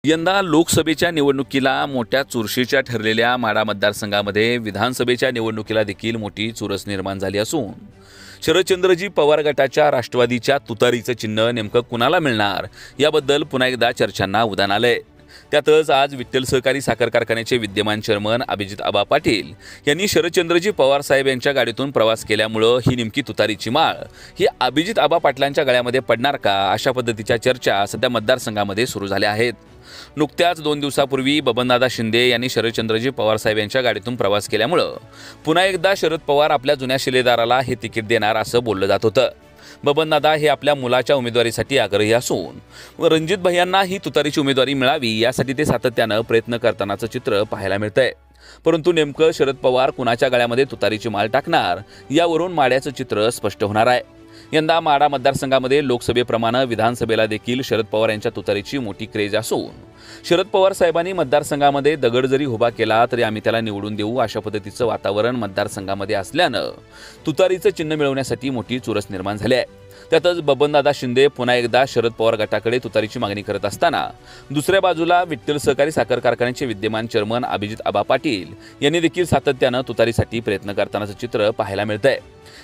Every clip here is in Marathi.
यंदा लोकसभेच्या निवडणुकीला मोठ्या चुरशीच्या ठरलेल्या माढा मतदारसंघामध्ये विधानसभेच्या निवडणुकीला देखील मोठी चुरस निर्माण झाली असून शरदचंद्रजी पवार गटाच्या राष्ट्रवादीच्या तुतारीचं चिन्ह नेमकं कुणाला मिळणार याबद्दल पुन्हा एकदा चर्चांना उधाण आलंय। त्यातच आज विठ्ठल सहकारी साखर कारखान्याचे विद्यमान चेअरमन अभिजित आबा पाटील यांनी शरदचंद्रजी पवार साहेब यांच्या गाडीतून प्रवास केल्यामुळे ही नेमकी तुतारीची माळ ही अभिजित आबा पाटलांच्या गळ्यामध्ये पडणार का अशा पद्धतीच्या चर्चा सध्या मतदारसंघामध्ये सुरू झाल्या आहेत। नुकत्याच 2 दिवसापूर्वी बबनदादा शिंदे यांनी शरदचंद्रजी पवार साहेब यांच्या गाडीतून प्रवास केल्यामुळे पुन्हा एकदा शरद पवार आपल्या जुन्या शिलेदाराला हे तिकीट देणार असं बोललं जात होतं। बबनदादा हे आपल्या मुलाच्या उमेदवारीसाठी आग्रही असून रणजित भैयांना ही तुतारीची उमेदवारी मिळावी यासाठी ते सातत्यानं प्रयत्न करतानाचं चित्र पाहायला मिळतंय। परंतु नेमकं शरद पवार कुणाच्या गळ्यामध्ये तुतारीची माळ टाकणार यावरून माड्याचं चित्र स्पष्ट होणार आहे। यंदा माढा मतदारसंघामध्ये लोकसभेप्रमाणे विधानसभेला देखील शरद पवार यांच्या तुतारीची मोठी क्रेज असून शरद पवार साहेबांनी मतदारसंघामध्ये दगड जरी उभा केला तरी आम्ही त्याला निवडून देऊ अशा पद्धतीचं वातावरण मतदारसंघामध्ये असल्यानं तुतारीचं चिन्ह मिळवण्यासाठी मोठी चुरस निर्माण झाली आहे। त्यातच बबनदादा शिंदे पुन्हा एकदा शरद पवार गटाकडे तुतारीची मागणी करत असताना दुसऱ्या बाजूला विठ्ठल सहकारी साखर कारखान्याचे विद्यमान चेअरमन अभिजित आबा पाटील यांनी देखील सातत्यानं तुतारीसाठी प्रयत्न करतानाचं चित्र पाहायला मिळतंय।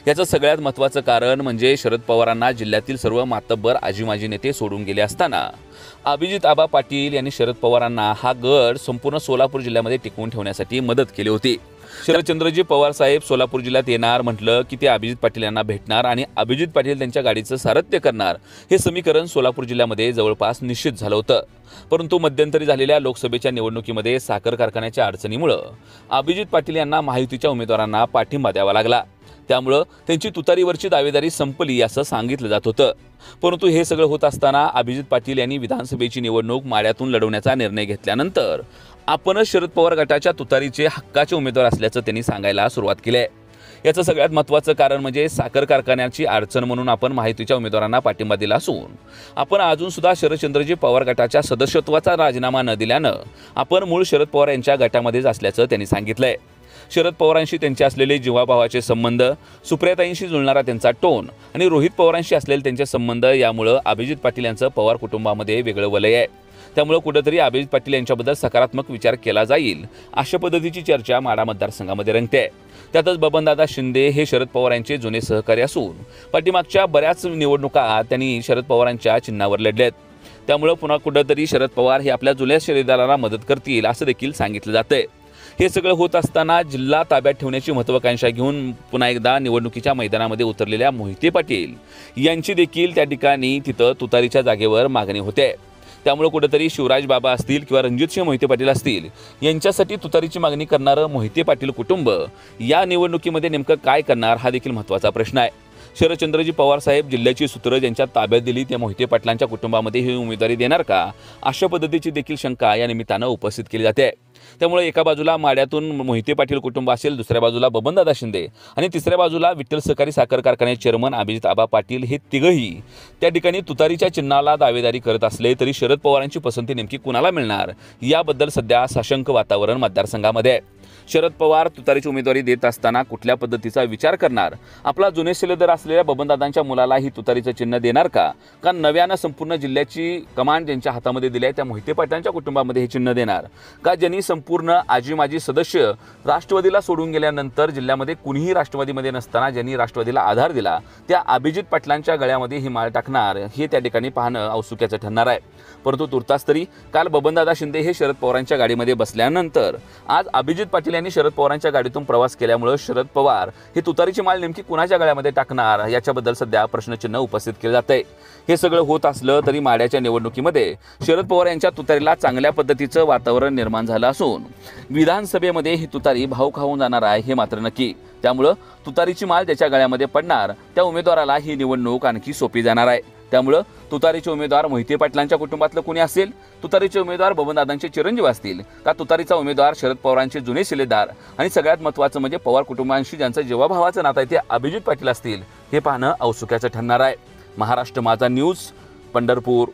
याचं सगळ्यात महत्त्वाचं कारण म्हणजे शरद पवारांना जिल्ह्यातील सर्व मातब्बर आजी-माजी नेते सोडून गेले असताना अभिजित आबा पाटील यांनी शरद पवारांना हा गड संपूर्ण सोलापूर जिल्ह्यामध्ये टिकवून ठेवण्यासाठी मदत केली होती। शरदचंद्रजी पवार साहेब सोलापूर जिल्ह्यात येणार म्हटलं की ते अभिजित पाटील यांना भेटणार आणि अभिजित पाटील त्यांच्या गाडीचं सारथ्य करणार हे समीकरण सोलापूर जिल्ह्यामध्ये जवळपास निश्चित झालं होतं। परंतु मध्यंतरी झालेल्या लोकसभेच्या निवडणुकीमध्ये साखर कारखान्याच्या अडचणीमुळे अभिजित पाटील यांना महायुतीच्या उमेदवारांना पाठिंबा द्यावा लागला। त्यामुळे त्यांची तुतारीवरची दावेदारी संपली असं सांगितलं जात होतं। परंतु हे सगळं होत असताना अभिजित पाटील यांनी विधानसभेची निवडणूक माढ्यातून लढवण्याचा निर्णय घेतल्यानंतर आपणच शरद पवार गटाच्या तुतारीचे हक्काचे उमेदवार असल्याचं त्यांनी सांगायला सुरुवात केली आहे। याचं सगळ्यात महत्त्वाचं कारण म्हणजे साखर कारखान्याची अडचण म्हणून आपण महायुतीच्या उमेदवारांना पाठिंबा दिला असून आपण अजून सुद्धा शरदचंद्रजी पवार गटाच्या सदस्यत्वाचा राजीनामा न दिल्यानं आपण मूळ शरद पवार यांच्या गटामध्येच असल्याचं त्यांनी सांगितलंय। शरद पवारांशी त्यांचे असलेले जीवाभावाचे संबंध, सुप्रियाताईंशी जुळणारा त्यांचा टोन आणि रोहित पवारांशी असलेले त्यांचे संबंध यामुळे अभिजित पाटील यांचं पवार कुटुंबामध्ये वेगळं वलय आहे। त्यामुळे कुठेतरी अभिजित पाटील यांच्याबद्दल सकारात्मक विचार केला जाईल अशा पद्धतीची चर्चा माढा मतदारसंघामध्ये रंगते। त्यातच बबनदादा शिंदे हे शरद पवार यांचे जुने सहकारी असून पाठीमागच्या बऱ्याच निवडणुका त्यांनी शरद पवारांच्या चिन्हावर लढल्यात। त्यामुळे पुन्हा कुठेतरी शरद पवार हे आपल्या जुन्या शिलेदाराला मदत करतील असं देखील सांगितलं जातंय। हे सगळं होत असताना जिल्हा ताब्यात ठेवण्याची महत्त्वाकांक्षा घेऊन पुन्हा एकदा निवडणुकीच्या मैदानामध्ये उतरलेल्या मोहिते पाटील यांची देखील त्या ठिकाणी तिथं तुतारीच्या जागेवर मागणी होते। त्यामुळे कुठेतरी शिवराज बाबा असतील किंवा रणजितसिंह मोहिते पाटील असतील यांच्यासाठी तुतारीची मागणी करणारं मोहिते पाटील कुटुंब या निवडणुकीमध्ये नेमकं काय करणार हा देखील महत्त्वाचा प्रश्न आहे। शरदचंद्रजी पवार साहेब जिल्ह्याची सूत्र ज्यांच्या ताब्यात दिली त्या मोहिते पाटलांच्या कुटुंबामध्ये ही उमेदवारी देणार का अशा पद्धतीची देखील शंका या निमित्तानं उपस्थित केली जाते। त्यामुळे एका बाजूला माढ्यातून मोहिते पाटील कुटुंब असेल, दुसऱ्या बाजूला बबनदादा शिंदे आणि तिसऱ्या बाजूला विठ्ठल सहकारी साखर कारखान्याचे चेअरमन अभिजित आबा पाटील हे तिघही त्या ठिकाणी तुतारीच्या चिन्हाला दावेदारी करत असले तरी शरद पवारांची पसंती नेमकी कुणाला मिळणार याबद्दल सध्या साशंक वातावरण मतदारसंघामध्ये आहे। शरद पवार तुतारीची उमेदवारी देत असताना कुठल्या पद्धतीचा विचार करणार, आपला जुने शिलेदार असलेल्या बबनदादांच्या मुलाला ही तुतारीचं चिन्ह देणार का नव्यानं संपूर्ण जिल्ह्याची कमांड ज्यांच्या हातामध्ये दिली आहे त्या मोहिते पाटलांच्या कुटुंबामध्ये हे चिन्ह देणार का ज्यांनी संपूर्ण आजी-माजी सदस्य राष्ट्रवादीला सोडून गेल्यानंतर जिल्ह्यामध्ये कुणीही राष्ट्रवादीमध्ये नसताना ज्यांनी राष्ट्रवादीला आधार दिला त्या अभिजित पाटलांच्या गळ्यामध्ये ही माळ टाकणार हे त्या ठिकाणी पाहणं औत्सुक्याचं ठरणार आहे। परंतु तुर्तास तरी काल बबनदादा शिंदे हे शरद पवारांच्या गाडीमध्ये बसल्यानंतर आज अभिजित पाटील यांनी शरद पवारांच्या गाडीतून प्रवास केल्यामुळे शरद पवार हे तुतारीची माळ नेमकी कुणाच्या गळ्यामध्ये टाकणार याच्याबद्दल सध्या प्रश्नचिन्ह उपस्थित केले जात आहे। हे सगळं होत असलं तरी माढ्याच्या निवडणुकीमध्ये शरद पवार यांच्या तुतारीला चांगल्या पद्धतीचं वातावरण निर्माण झालं असून विधानसभेमध्ये ही तुतारी भाव खाऊन जाणार आहे हे मात्र नक्की। त्यामुळं तुतारीची माळ ज्याच्या गळ्यामध्ये पडणार त्या उमेदवाराला ही निवडणूक आणखी सोपी जाणार आहे। त्यामुळे तुतारीचे उमेदवार मोहिते पाटलांच्या कुटुंबातलं कोणी असेल, तुतारीचे उमेदवार बबनदादांचे चिरंजीव असतील का तुतारीचा उमेदवार शरद पवारांचे जुने शिलेदार आणि सगळ्यात महत्त्वाचं म्हणजे पवार कुटुंबांशी ज्यांचं जीवाभावाचं नातं आहे ते अभिजित पाटील असतील हे पाहणं औत्सुक्याचं ठरणार आहे। महाराष्ट्र माझा न्यूज, पंढरपूर।